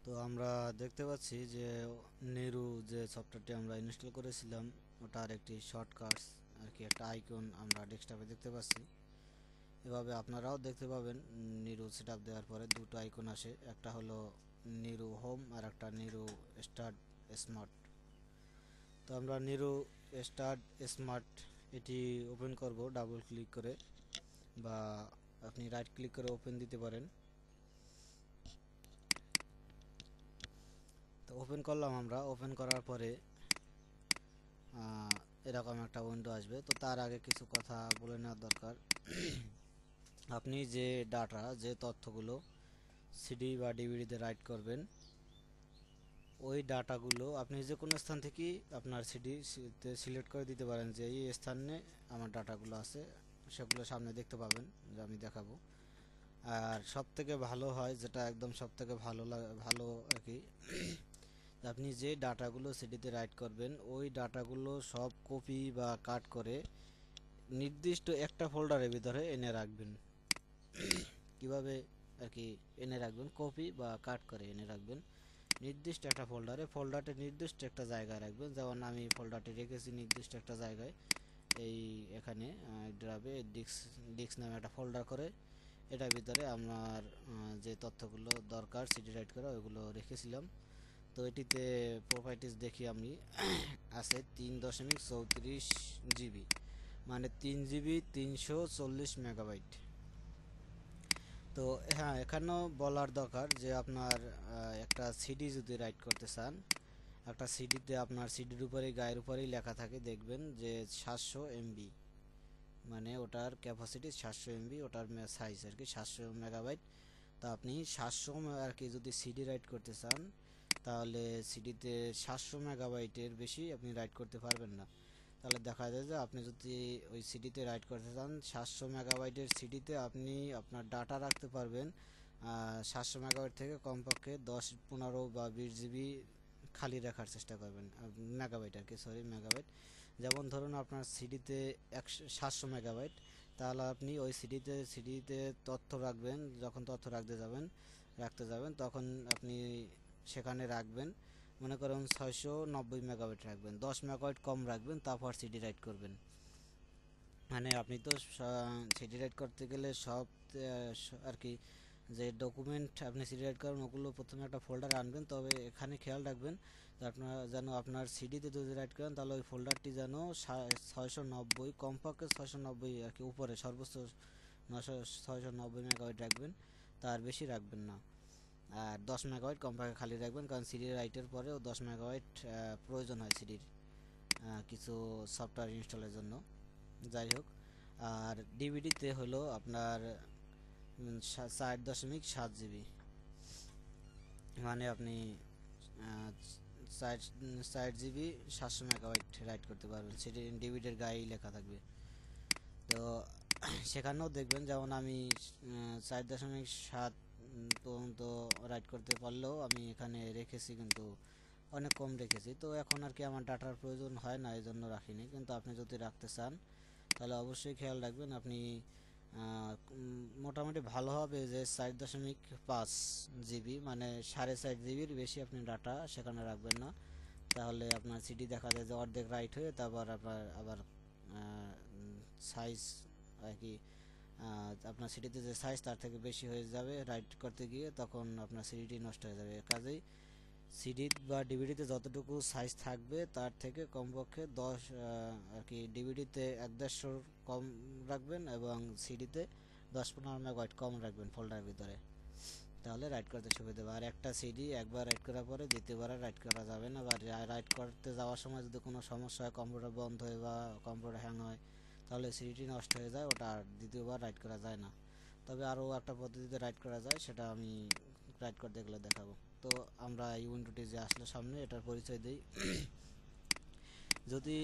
তো আমরা দেখতে পাচ্ছি যে নেরু যে সফটওয়্যারটি আমরা ইনস্টল করেছিলাম ওটার একটি শর্টকাটস আর কি একটা আইকন আমরা ডেস্কটপে দেখতে পাচ্ছি। এভাবে আপনারাও দেখতে পাবেন। নিরু সেটআপ দেওয়ার পরে দুটো আইকন আসে, একটা হলো নিরু হোম আর একটা নিরু স্টার্ট স্মার্ট। তো আমরা নিরু স্টার্ট স্মার্ট এটি ওপেন করব ডাবল ক্লিক করে, বা আপনি রাইট ক্লিক করে ওপেন দিতে পারেন। তো ওপেন করলাম, আমরা ওপেন করার পরে এরকম একটা উইন্ডো আসবে। তো তার আগে কিছু কথা বলে নেওয়ার দরকার। আপনি যে ডাটা যে তথ্যগুলো সিডি বা ডিভিডিতে রাইট করবেন, ওই ডাটাগুলো আপনি যে কোনো স্থান থেকেই আপনার সিডিতে সিলেক্ট করে দিতে পারেন যে এই স্থানে আমার ডাটাগুলো আছে, সেগুলো সামনে দেখতে পাবেন, যে আমি দেখাবো। আর সব থেকে ভালো হয়, যেটা একদম সব থেকে ভালো আর কি, আপনি যে ডাটাগুলো সিডিতে রাইট করবেন ওই ডাটাগুলো সব কপি বা কাট করে নির্দিষ্ট একটা ফোল্ডারের ভিতরে এনে রাখবেন। কিভাবে আর কি এনে রাখবেন? কপি বা কাট করে এনে রাখবেন নির্দিষ্ট একটা ফোল্ডারে। ফোল্ডারটি নির্দিষ্ট একটা জায়গায় রাখবেন, যেমন আমি ফোল্ডারটি রেখেছি নির্দিষ্ট একটা জায়গায়, এই এখানে ড্রাইভে ডিস্ক নামে একটা ফোল্ডার করে এটার ভিতরে আমার যে তথ্যগুলো দরকার সিডি রাইট করা ওইগুলো রেখেছিলাম। তো এটিতে প্রপার্টিজ দেখি আমি আছে 3.34 জিবি, মানে 3 জিবি 340 মেগাবাইট। তো হ্যাঁ, এখানেও বলার দরকার যে আপনার একটা সিডি যদি রাইট করতে চান, একটা সিডিতে আপনার সিডির উপরেই গায়ের উপরেই লেখা থাকে, দেখবেন যে 700 MB, মানে ওটার ক্যাপাসিটি 700 MB, ওটার সাইজ আর কি 700 মেগাবাইট। তো আপনি 700 আর কি যদি সিডি রাইট করতে চান, তাহলে সিডিতে 700 মেগাবাইটের বেশি আপনি রাইট করতে পারবেন না। তাহলে দেখা যায় যে আপনি যদি ওই সিডিতে রাইট করতে চান 700 মেগাবাইটের সিডিতে, আপনি আপনার ডাটা রাখতে পারবেন 700 মেগাবাইট থেকে কমপক্ষে 10, 15 বা 20 জিবি খালি রাখার চেষ্টা করবেন। মেগাবাইট আর কি, সরি মেগাবাইট। যেমন ধরুন আপনার সিডিতে 700 মেগাবাইট, তাহলে আপনি ওই সিডিতে তথ্য রাখবেন, যখন তথ্য রাখতে যাবেন তখন আপনি সেখানে রাখবেন, মনে করেন 690 মেগাবাইট রাখবেন, 10 মেগাবাইট কম রাখবেন, তারপর সিডি রাইট করবেন। মানে আপনি তো সিডি রাইট করতে গেলে সব আর কি যে ডকুমেন্ট আপনি সিডি রাইট করবেন ওগুলো প্রথমে একটা ফোল্ডারে আনবেন। তবে এখানে খেয়াল রাখবেন যে আপনার যেন আপনার সিডিতে যদি রাইট করেন তাহলে ওই ফোল্ডারটি যেন 690, কমপক্ষে 690 আর কি, উপরে সর্বোচ্চ 690 মেগাবাইট রাখবেন, তার বেশি রাখবেন না। আর 10 মেগাবাইট কমপক্ষে খালি রাখবেন, কারণ সিডি রাইটের পরেও 10 মেগাবাইট প্রয়োজন হয় সিডির কিছু সফটওয়্যার ইনস্টলের জন্য। যাই হোক, আর ডিভিডিতে হলো আপনার 4.7 জিবি, মানে আপনি 4 জিবি 700 মেগাবাইট রাইট করতে পারবেন, সেটি ডিভিডির গায়েই লেখা থাকবে। তো সেখানেও দেখবেন, যেমন আমি 4.7 পর্যন্ত রাইট করতে পারলেও আমি এখানে রেখেছি, কিন্তু অনেক কম রেখেছি। তো এখন আর কি আমার ডাটার প্রয়োজন হয় না, এই জন্য রাখিনি। কিন্তু আপনি যদি রাখতে চান তাহলে অবশ্যই খেয়াল রাখবেন, আপনি মোটামুটি ভালো হবে যে 4.5 জিবি, মানে 4.5 জিবির বেশি আপনি ডাটা সেখানে রাখবেন না। তাহলে আপনার সিডি দেখা যায় যে অর্ধেক রাইট হয়ে তারপর আবার সাইজ আর কি, আপনার সিডিতে যে সাইজ তার থেকে বেশি হয়ে যাবে রাইট করতে গিয়ে, তখন আপনার সিডিটি নষ্ট হয়ে যাবে। কাজেই সিডি বা ডিভিডিতে যতটুকু সাইজ থাকবে তার থেকে কমপক্ষে 10 আর কি, ডিভিডিতে 1-1.5 কম রাখবেন এবং সিডিতে 10-15 মেগাবাইট কম রাখবেন ফোল্ডারের ভিতরে, তাহলে রাইট করতে সুবিধা হবে। আর একটা সিডি একবার রাইট করার পরে দ্বিতীয়বার রাইট করা যাবে না, বা রাইট করতে যাওয়ার সময় যদি কোনো সমস্যা হয়, কম্পিউটার বন্ধ হয় বা কম্পিউটার হ্যাং হয়, তাহলে সিডিটি নষ্ট হয়ে যায়, ওটা আর দ্বিতীয়বার রাইট করা যায় না। তবে আরও একটা পদ্ধতিতে রাইট করা যায়, সেটা আমি রাইট করতে গেলে দেখাবো। তো আমরা এই উইন্ডোটি যে আসলে সামনে, এটার পরিচয় দিই। যদি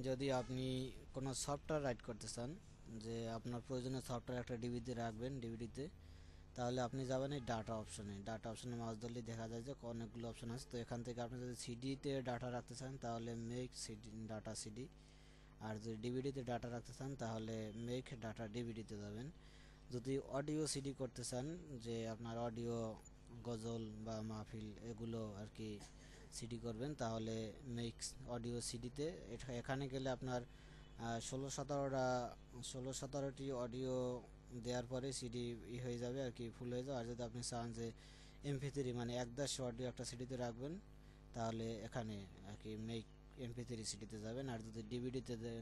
যদি আপনি কোনো সফটওয়্যার রাইট করতে চান, যে আপনার প্রয়োজনীয় সফটওয়্যার একটা ডিভিডিতে রাখবেন, ডিভিডিতে, তাহলে আপনি যাবেন এই ডাটা অপশনে মাউস ধরলে দেখা যায় যে অনেকগুলো অপশন আছে। তো এখান থেকে আপনি যদি সিডিতে ডাটা রাখতে চান তাহলে মেক সিডি ডাটা সিডি, আর যদি ডিভিডিতে ডাটা রাখতে চান তাহলে মেক ডাটা ডিভিডিতে যাবেন। যদি অডিও সিডি করতে চান, যে আপনার অডিও গজল বা মাহফিল এগুলো আর কি সিডি করবেন, তাহলে মিক্স অডিও সিডিতে এখানে গেলে আপনার 16-17টি অডিও দেওয়ার পরে সিডি হয়ে যাবে আর কি, ফুল হয়ে যাবে। আর যদি আপনি চান যে MP3 মানে 1/10 অডিও একটা সিডিতে রাখবেন, তাহলে এখানে আর কি মেক MP3 সিডিতে যাবেন। আর যদি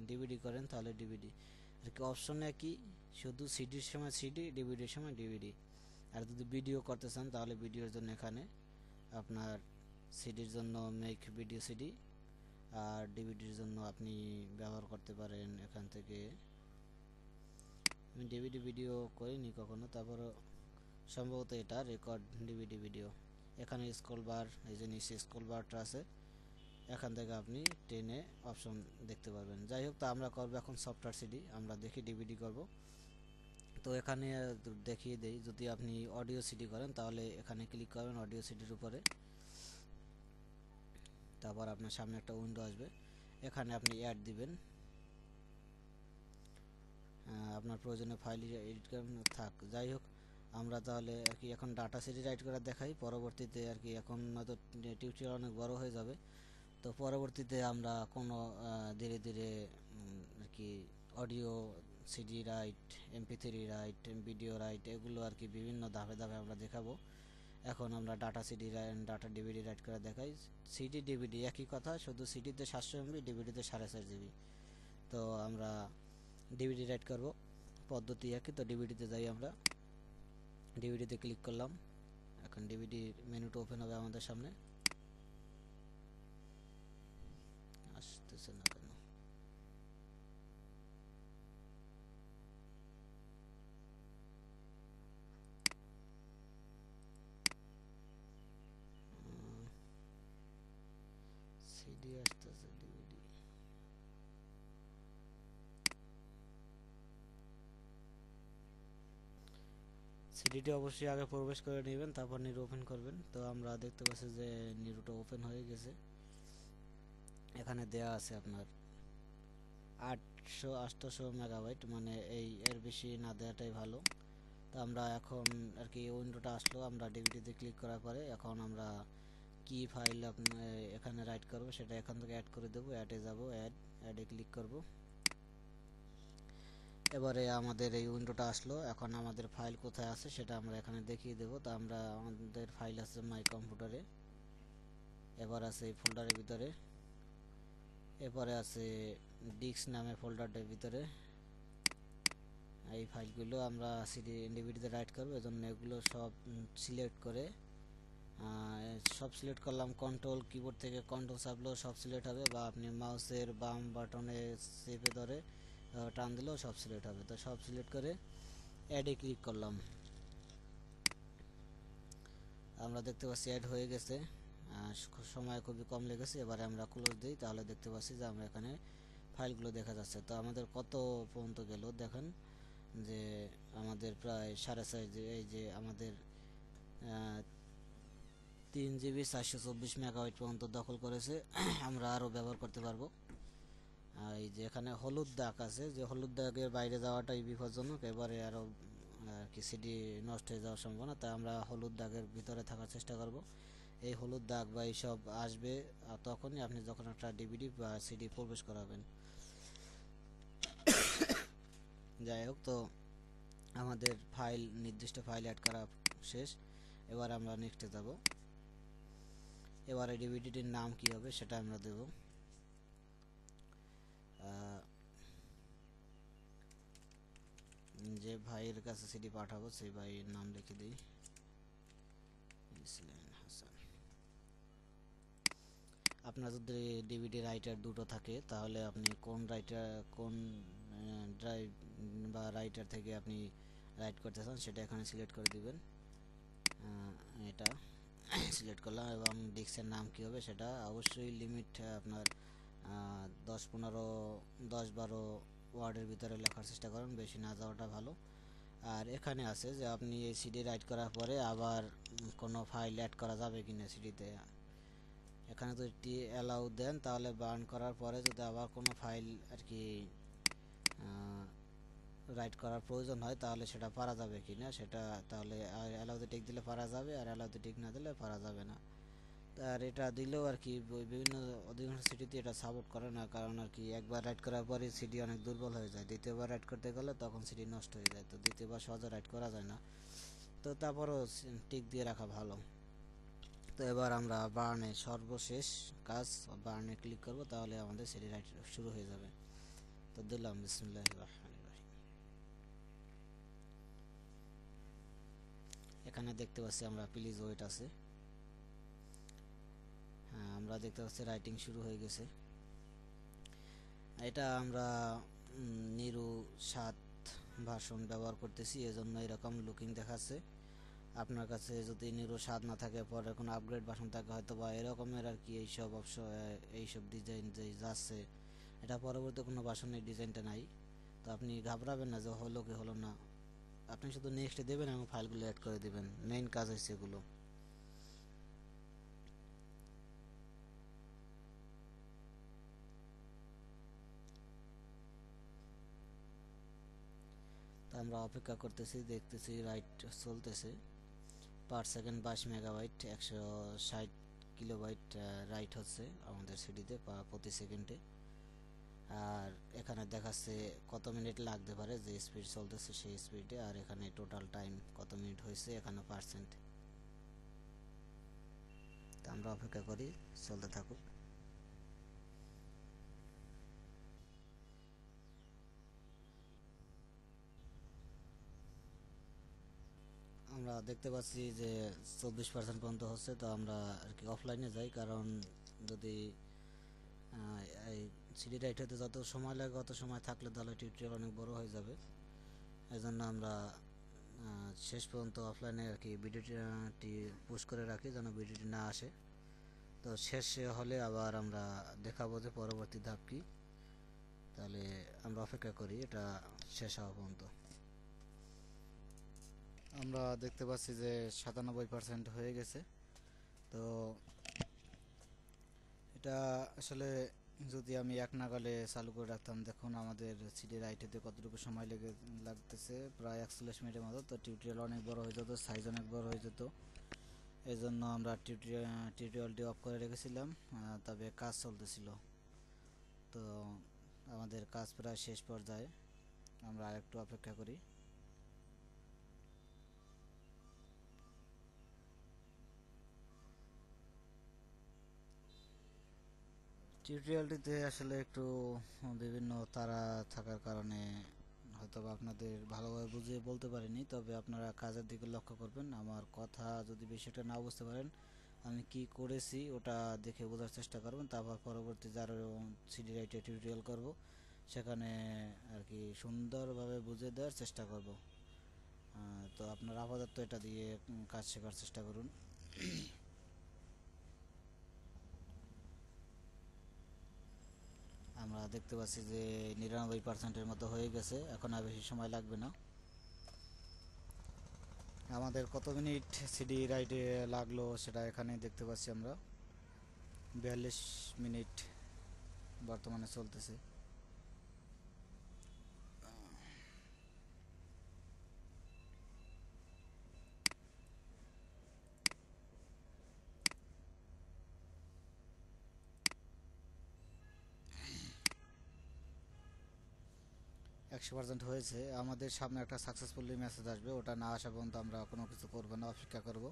ডিভিডি করেন তাহলে ডিভিডি আর কি, অপশন একই, শুধু সিডির সময় সিডি, ডিভিডির সময় ডিভিডি। আর যদি ভিডিও করতে চান তাহলে ভিডিওর জন্য এখানে আপনার সিডির জন্য মেক ভিডিও সিডি, আর ডিভিডির জন্য আপনি ব্যবহার করতে পারেন এখান থেকে। আমি ডিভিডি ভিডিও করিনি কখনো, তারপরও সম্ভবত এটা রেকর্ড ডিভিডি ভিডিও। এখানে স্ক্রল বার, এই যে নিচে স্ক্রল বারটা আছে, এখান থেকে আপনি টেনে অপশন দেখতে পারবেন। যাই হোক, তো আমরা করবো এখন সফটওয়্যার সিডি, আমরা দেখি ডিভিডি করব। তো এখানে দেখিয়ে দেই, যদি আপনি অডিও সিডি করেন তাহলে এখানে ক্লিক করবেন অডিও সিডির উপরে, তারপর আপনার সামনে একটা উইন্ডো আসবে, এখানে আপনি অ্যাড দিবেন, আপনার প্রয়োজনীয় ফাইল এডিট করেন থাক। যাই হোক, আমরা তাহলে আর কি এখন ডাটা সিডি রাইট করে দেখাই, পরবর্তীতে আর কি এখন হয়তো টিউটোরিয়াল অনেক বড় হয়ে যাবে, তো পরবর্তীতে আমরা কোনো ধীরে ধীরে আর কি audio CD right, MP3 right, video right, এগুলো আর কি বিভিন্ন ধাপে ধাপে আমরা দেখাবো। এখন আমরা data CD data DVD right করে দেখাই। সিডি ডিভিডি একই কথা, শুধু সিডিতে 700 MB, ডিভিডিতে 4.5 GB। তো আমরা ডিভিডি রাইট করব, পদ্ধতি একই। তো ডিভিডিতে যাই, আমরা ডিভিডিতে ক্লিক করলাম, এখন ডিভিডি মেনুটা ওপেন হবে আমাদের সামনে। আসতেছে না কেন? সিডি আসতেছে, ডিভিডি সিডিটি অবশ্যই আগে প্রবেশ করে নেবেন, তারপর নিরু ওপেন করবেন। তো আমরা দেখতে পাচ্ছি যে নিরুটা ওপেন হয়ে গেছে। এখানে দেয়া আছে আপনার 800 মেগাবাইট, মানে এর বেশি না দেওয়াটাই ভালো। তো আমরা এখন আর কি উইন্ডোটা আসলো, আমরা ডিভিডিতে ক্লিক করার পরে এখন আমরা কি ফাইল এখানে রাইট করব সেটা এখান থেকে অ্যাড করে দেবো। অ্যাডে যাব, অ্যাডে ক্লিক করব। এবারে আমাদের এই উইন্ডোটা আসলো, এখন আমাদের ফাইল কোথায় আছে সেটা আমরা এখানে দেখিয়ে দেব। তো আমরা আমাদের ফাইল আছে মাই কম্পিউটারে, এবার আছে এই ফোল্ডারের ভিতরে, এরপরে আছে ডিস্ক নামে ফোল্ডারটার ভিতরে। এই ফাইলগুলো আমরা ডিভিডিতে রাইট করবো, এজন্য এগুলো সব সিলেক্ট করে সব সিলেক্ট করলাম। কন্ট্রোল কিবোর্ড থেকে কন্ট্রোল চাপলেও সব সিলেক্ট হবে, বা আপনি মাউসের বাম বাটনে চেপে ধরে টান দিলেও সব সিলেক্ট হবে। তো সব সিলেক্ট করে অ্যাডে ক্লিক করলাম, আমরা দেখতে পাচ্ছি অ্যাড হয়ে গেছে, সময় খুবই কম লেগেছে। এবারে আমরা ক্লোজ দিই, তাহলে দেখতে পাচ্ছি যে আমরা এখানে ফাইলগুলো দেখা যাচ্ছে। তো আমাদের কত পর্যন্ত গেল দেখেন, যে আমাদের প্রায় 4.5, এই যে আমাদের 3 GB 424 মেগাবাইট পর্যন্ত দখল করেছে। আমরা আরও ব্যবহার করতে পারবো। এই যে এখানে হলুদ দাগ আছে, যে হলুদ দাগের বাইরে যাওয়াটাই বিপজ্জনক, এবারে আরও কি সিডি নষ্ট হয়ে যাওয়ার সম্ভাবনা, তাই আমরা হলুদ দাগের ভিতরে থাকার চেষ্টা করব। এই হলুদ দাগ বা এইসব আসবে তখনই আপনি যখন একটা ডিভিডি বা সিডি প্রবেশ করাবেন। যাই হোক, তো আমাদের ফাইল, নির্দিষ্ট ফাইল অ্যাড করা শেষ। এবার আমরা নেক্সটে যাব। এবারে ডিভিডিটির নাম কি হবে সেটা আমরা দেব। যে ভাইয়ের কাছে সিডি পাঠাবো সেই ভাইয়ের নাম লিখে দিই, হাসান। আপনার যদি ডিভিডি রাইটার দুটো থাকে তাহলে আপনি কোন ড্রাইভ বা রাইটার থেকে আপনি রাইট করতে চান সেটা এখানে সিলেক্ট করে দিবেন। এটা সিলেক্ট করলাম, এবং ডিস্কের নাম কি হবে সেটা অবশ্যই লিমিট আপনার 10-12 ওয়ার্ডের ভিতরে লেখার চেষ্টা করুন, বেশি না যাওয়াটা ভালো। আর এখানে আছে যে আপনি এই সিডি রাইট করার পরে আবার কোনো ফাইল অ্যাড করা যাবে কিনা সিডিতে। এখানে যদি অ্যালাউ দেন তাহলে বার্ন করার পরে যদি আবার কোনো ফাইল আর কি রাইট করার প্রয়োজন হয় তাহলে সেটা পারা যাবে কি না সেটা, তাহলে অ্যালাউ দ্য টিক দিলে পারা যাবে, আর অ্যালাউ দ্য টিক না দিলে পারা যাবে না। আর এটা দিলেও আর কি বিভিন্ন অধিকাংশ সিটিতে এটা সাপোর্ট করে না, কারণ আর কি একবার রাইড করার পরে সিটি অনেক দুর্বল হয়ে যায়, দ্বিতীয়বার রাইড করতে গেলে তখন সিটি নষ্ট হয়ে যায়, তো দ্বিতীয়বার সহজে রাইড করা যায় না। তো তারপরও টিক দিয়ে রাখা ভালো। তো এবার আমরা বার্নে সর্বশেষ কাজ, বার্নে ক্লিক করব, তাহলে আমাদের সিটি রাইড শুরু হয়ে যাবে। তো দিলাম বিসমিল্লাহির রহমানির রহিম। এখানে দেখতে পাচ্ছি আমরা প্লিজ ওয়েট আছে। হ্যাঁ, আমরা দেখতে পাচ্ছি রাইটিং শুরু হয়ে গেছে। এটা আমরা নিরু 7 ভার্সন ব্যবহার করতেছি, এজন্য এরকম লুকিং দেখাচ্ছে। আপনার কাছে যদি নিরু 7 না থাকে, পরে কোনো আপগ্রেড ভার্সন থাকে হয়তো বা এরকমের আর কি এইসব অপশন, এইসব ডিজাইন যে যাচ্ছে, এটা পরবর্তী কোনো ভার্সনের ডিজাইনটা নাই। তো আপনি ঘাবড়াবেন না যে হলো কি হলো না, আপনি শুধু নেক্সটে দেবেন এবং ফাইলগুলো অ্যাড করে দেবেন, মেইন কাজ হচ্ছে এগুলো। তো আমরা অপেক্ষা করতেছি, দেখতেছি রাইট চলতেছে। Per second 22 megabyte, 160 kilobyte right হচ্ছে আমাদের সিডিতে প্রতি সেকেন্ডে। আর এখানে দেখাচ্ছে কত মিনিট লাগতে পারে, যে স্পিড চলতেছে সেই স্পিডে, আর এখানে টোটাল টাইম কত মিনিট হয়েছে, এখানে পার্সেন্ট। তো আমরা অপেক্ষা করি, চলতে থাকুক। আমরা দেখতে পাচ্ছি যে 24% পর্যন্ত হচ্ছে। তো আমরা আর কি অফলাইনে যাই, কারণ যদি এই সিডি রাইট হতে যত সময় লাগে অত সময় থাকলে তাহলে টিউটোরিয়াল অনেক বড় হয়ে যাবে। এই জন্য আমরা শেষ পর্যন্ত অফলাইনে আর কি ভিডিওটি পুশ করে রাখি, যেন ভিডিওটি না আসে। তো শেষ হলে আবার আমরা দেখাবো যে পরবর্তী ধাপ কি। তাহলে আমরা অপেক্ষা করি এটা শেষ হওয়া পর্যন্ত। আমরা দেখতে পাচ্ছি যে 97% হয়ে গেছে। তো এটা আসলে যদি আমি এক নাগালে চালু করে রাখতাম, দেখুন আমাদের সিডি রাইটেতে কতটুকু সময় লাগতেছে, প্রায় 41 মিনিটের মতো। তো টিউটোরিয়াল অনেক বড় হয়ে যেত, সাইজ অনেক বড় হয়ে যেত, এই জন্য আমরা টিউটোরিয়ালটি অফ করে রেখেছিলাম। তবে কাজ চলতেছিল। তো আমাদের কাজ প্রায় শেষ পর্যায়ে, আমরা আরেকটু অপেক্ষা করি। টিউটোরিয়ালটিতে আসলে একটু বিভিন্ন তারা থাকার কারণে হয়তো আপনাদের ভালোভাবে বুঝিয়ে বলতে পারিনি, তবে আপনারা কাজের দিকে লক্ষ্য করবেন। আমার কথা যদি বিষয়টা না বুঝতে পারেন, আমি কি করেছি ওটা দেখে বোঝার চেষ্টা করবেন, তারপর পরবর্তী যারা সিডি রাইটে টিউটোরিয়াল করব সেখানে আর কি সুন্দরভাবে বুঝিয়ে দেওয়ার চেষ্টা করব। তো আপনারা আপাতত এটা দিয়ে কাজ শেখার চেষ্টা করুন। আমরা দেখতে পাচ্ছি যে 99%-এর মতো হয়ে গেছে, এখন আর বেশি সময় লাগবে না। আমাদের কত মিনিট সিডি রাইডে লাগলো সেটা এখানে দেখতে পাচ্ছি আমরা, 42 মিনিট বর্তমানে চলতেছে। একশো পার্সেন্ট হয়েছে। আমাদের সামনে একটা সাকসেসফুলি মেসেজ আসবে, ওটা না আসা পর্যন্ত আমরা কোনো কিছু করবো না, অপেক্ষা করব।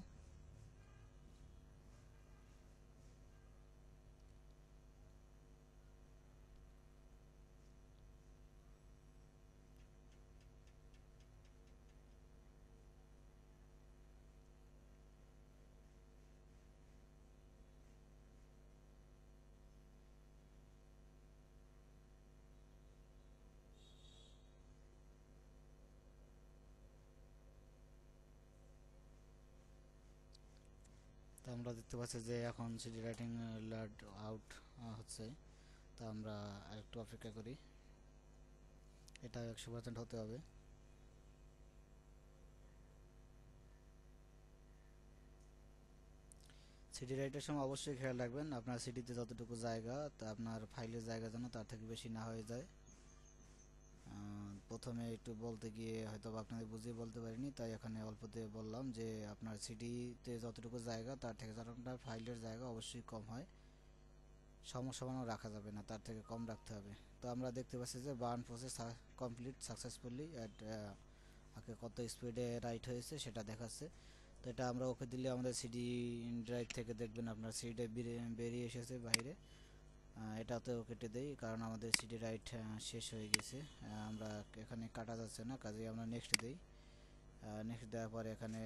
তো আমরা দেখতে পাচ্ছি যে এখন সিডি রাইটিং লার্ড আউট হচ্ছে। তো আমরা আরেকটু অপেক্ষা করি, এটা 100% হতে হবে। সিডি রাইটের সময় অবশ্যই খেয়াল রাখবেন আপনার সিডিতে যতটুকু জায়গা, তা আপনার ফাইলের জায়গা যেন তার থেকে বেশি না হয়ে যায়। প্রথমে একটু বলতে গিয়ে হয়তো আপনাদের বুঝিয়ে বলতে পারিনি, তাই এখানে অল্পতে বললাম যে আপনার সিডিতে যতটুকু জায়গা তার থেকে যেন আপনার ফাইলের জায়গা অবশ্যই কম হয়, সমানও রাখা যাবে না, তার থেকে কম রাখতে হবে। তো আমরা দেখতে পাচ্ছি যে burn process complete successfully at কত স্পিডে রাইট হয়েছে সেটা দেখাচ্ছে। তো এটা আমরা ওকে দিলে আমাদের সিডি ড্রাইভ থেকে দেখবেন আপনার সিডি বেরিয়ে এসেছে বাইরে। এটাতেও কেটে দেই কারণ আমাদের সিডি রাইট শেষ হয়ে গেছে, আমরা এখানে কাটা যাচ্ছে না, কাজেই আমরা নেক্সট দিই। নেক্সট দেওয়ার পরে এখানে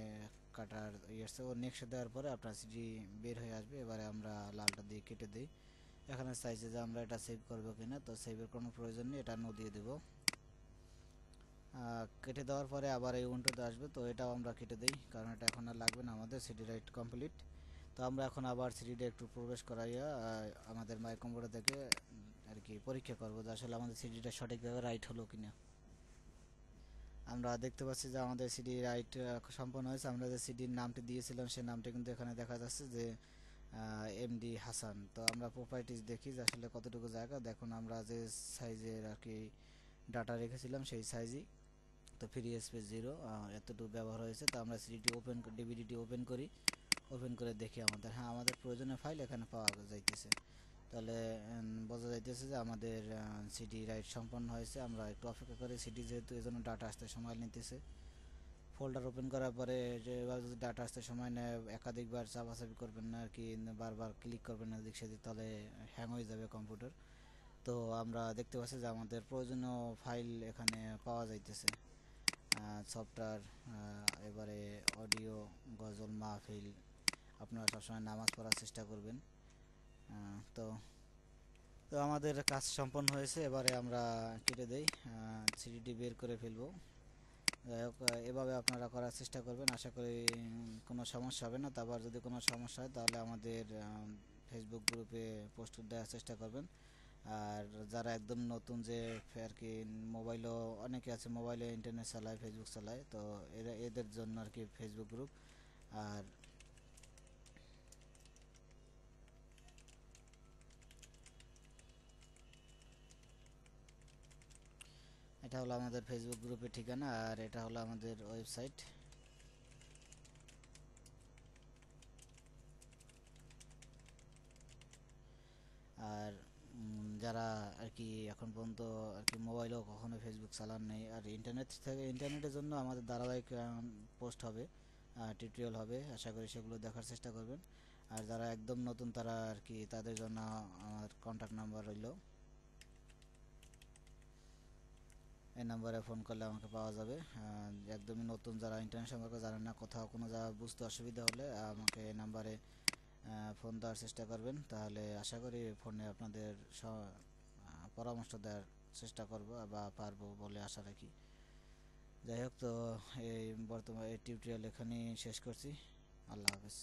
কাটার ইয়েছে, ও নেক্সট দেওয়ার পরে আপনার সিডি বের হয়ে আসবে। এবারে আমরা লালটা দিয়ে কেটে দিই। এখানে চাইছে যে আমরা এটা সেভ করবো কিনা, তো সেভের কোনো প্রয়োজন নেই, এটা নো দিয়ে দেবো। কেটে দেওয়ার পরে আবার এই উইন্ডোতে আসবে, তো এটাও আমরা কেটে দিই কারণ এটা এখন আর লাগবে না আমাদের, সিডি রাইট কমপ্লিট। তো আমরা এখন আবার সিডিটা একটু প্রবেশ করাইয়া আমাদের মাই কম্পিউটার থেকে আর কি পরীক্ষা করবো যে আসলে আমাদের সিডিটা সঠিকভাবে রাইট হলো কিনা। আমরা দেখতে পাচ্ছি যে আমাদের সিডি রাইট সম্পন্ন হয়েছে। আমরা যে সিডির নামটি দিয়েছিলাম সেই নামটি কিন্তু এখানে দেখা যাচ্ছে যে এমডি হাসান। তো আমরা প্রপার্টিজ দেখি যে আসলে কতটুকু জায়গা, দেখুন আমরা যে সাইজের আর কি ডাটা রেখেছিলাম সেই সাইজই, তো ফ্রি স্পেস 0 এতটুকু ব্যবহার হয়েছে। তো আমরা সিডিটি ডিভিডিটি ওপেন করি, ওপেন করে দেখি আমাদের আমাদের প্রয়োজনীয় ফাইল এখানে পাওয়া যাইতেছে। তাহলে বোঝা যাইতেছে যে আমাদের সিডি রাইট সম্পন্ন হয়েছে। আমরা একটু অপেক্ষা করি, সিডি যেহেতু এজন্য ডাটা আসতে সময় নিতেছে। ফোল্ডার ওপেন করার পরে যে এবার যদি ডাটা আসতে সময় নেয় একাধিকবার চাপাচাপি করবেন না আর কি, বারবার ক্লিক করবেন না এদিক সেদিক, তাহলে হ্যাং হয়ে যাবে কম্পিউটার। তো আমরা দেখতে পাচ্ছি যে আমাদের প্রয়োজনীয় ফাইল এখানে পাওয়া যাইতেছে। সফটওয়্যার, এবারে অডিও, গজল, মাহফিল, আপনারা সবসময় নামাজ পড়ার চেষ্টা করবেন। তো তো আমাদের কাজ সম্পন্ন হয়েছে, এবারে আমরা কেটে দেই, সিডিটি বের করে ফেলবো। যাই হোক, এভাবে আপনারা করার চেষ্টা করবেন, আশা করি কোনো সমস্যা হবে না। তারপর যদি কোনো সমস্যা হয় তাহলে আমাদের ফেসবুক গ্রুপে পোস্ট দেওয়ার চেষ্টা করবেন। আর যারা একদম নতুন যে আর কি, মোবাইলও অনেকে আছে মোবাইলে ইন্টারনেট চালায়, ফেসবুক চালায়, তো এদের জন্য আর কি ফেসবুক গ্রুপ। আর এটা হলো আমাদের ফেসবুক গ্রুপের ঠিকানা, আর এটা হলো আমাদের ওয়েবসাইট। আর যারা আর কি এখন পর্যন্ত আর কি মোবাইলেও কখনো ফেসবুক চালান নেই, আর ইন্টারনেটের জন্য আমাদের ধারাবাহিক পোস্ট হবে, টিউটোরিয়াল হবে, আশা করি সেগুলো দেখার চেষ্টা করবেন। আর যারা একদম নতুন তারা আর কি, তাদের জন্য আমার কন্ট্যাক্ট নাম্বার রইল, এই নাম্বারে ফোন করলে আমাকে পাওয়া যাবে। একদমই নতুন যারা ইন্টারনেট সম্পর্কে জানেন না, কোথাও কোনো জায়গা বুঝতে অসুবিধা হলে আমাকে এই নাম্বারে ফোন দেওয়ার চেষ্টা করবেন, তাহলে আশা করি ফোনে আপনাদের পরামর্শ দেওয়ার চেষ্টা করব বা পারবো বলে আশা রাখি। যাই হোক, তো এই বর্তমানে এই টিউটোরিয়াল এখানেই শেষ করছি। আল্লাহ হাফেজ।